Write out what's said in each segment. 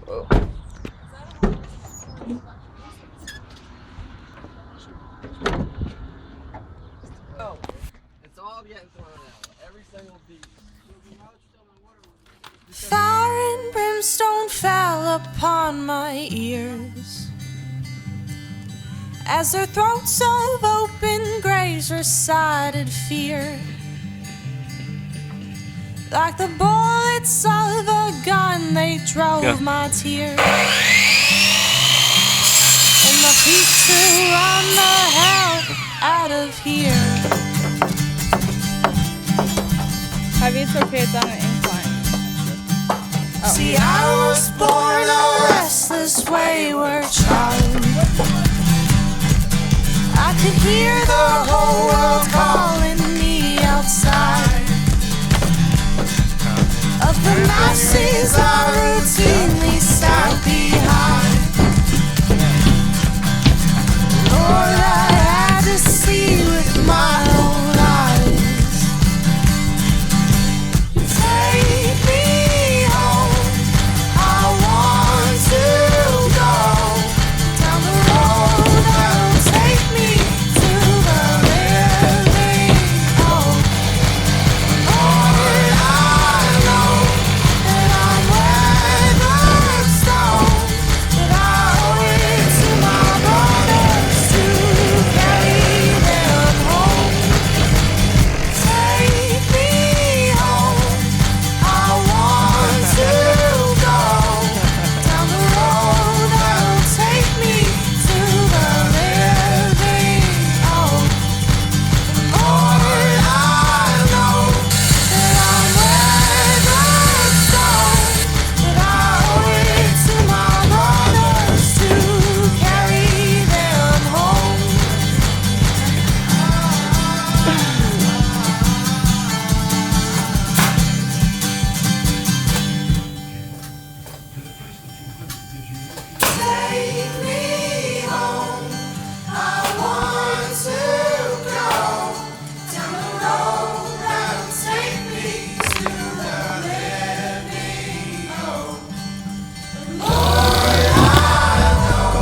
Oh. It's all getting thrown out. Every single beat. Fire and brimstone fell upon my ears as their throats of open graves recited fear, like the bullets of a gun. They drove my tears, and my feet to run the hell out of here. It's okay, it's on an incline. Oh. See, I was born a restless, wayward child. I could hear the whole world calling me outside of the masses I routinely sat behind. Lord, I had to see with my own eyes. Take me home, I want to go down the road that'll take me to the living hope. Lord, I know that I'm weathered stone, but I owe it to my brothers to carry them home. Take me home, I want to go down the road that'll take me to the living hope. Lord, I know that I'm weathered stone, but I owe it to my brothers to carry them home. Take me home, I want to go down the road that'll take me to the living hope. Lord, I know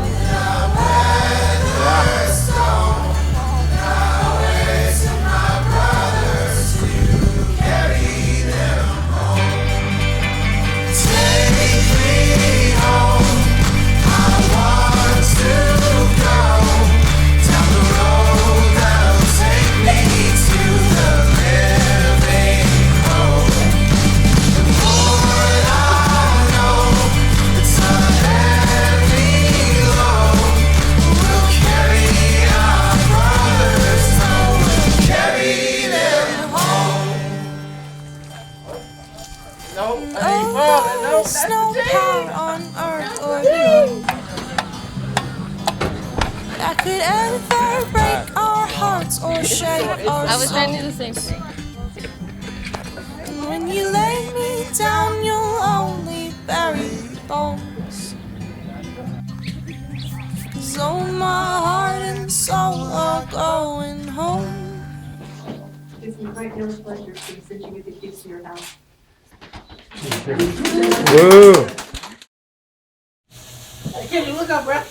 that I'm weathered stone, but I owe it to my brothers to carry them home. Take me home, I want to go down the road that'll take me to the living hope. Lord, I know it's a heavy load. We'll carry our brothers home, we'll carry them home. There's no power on earth or below that could ever break our hearts or shake our I was trying to do souls. the same thing. And when you lay me down, you'll only bury bones. 'Cause oh, my heart and soul are going home. It's my great deal of pleasure to send you with the kids to your house. Woo! Can you look up, Brett?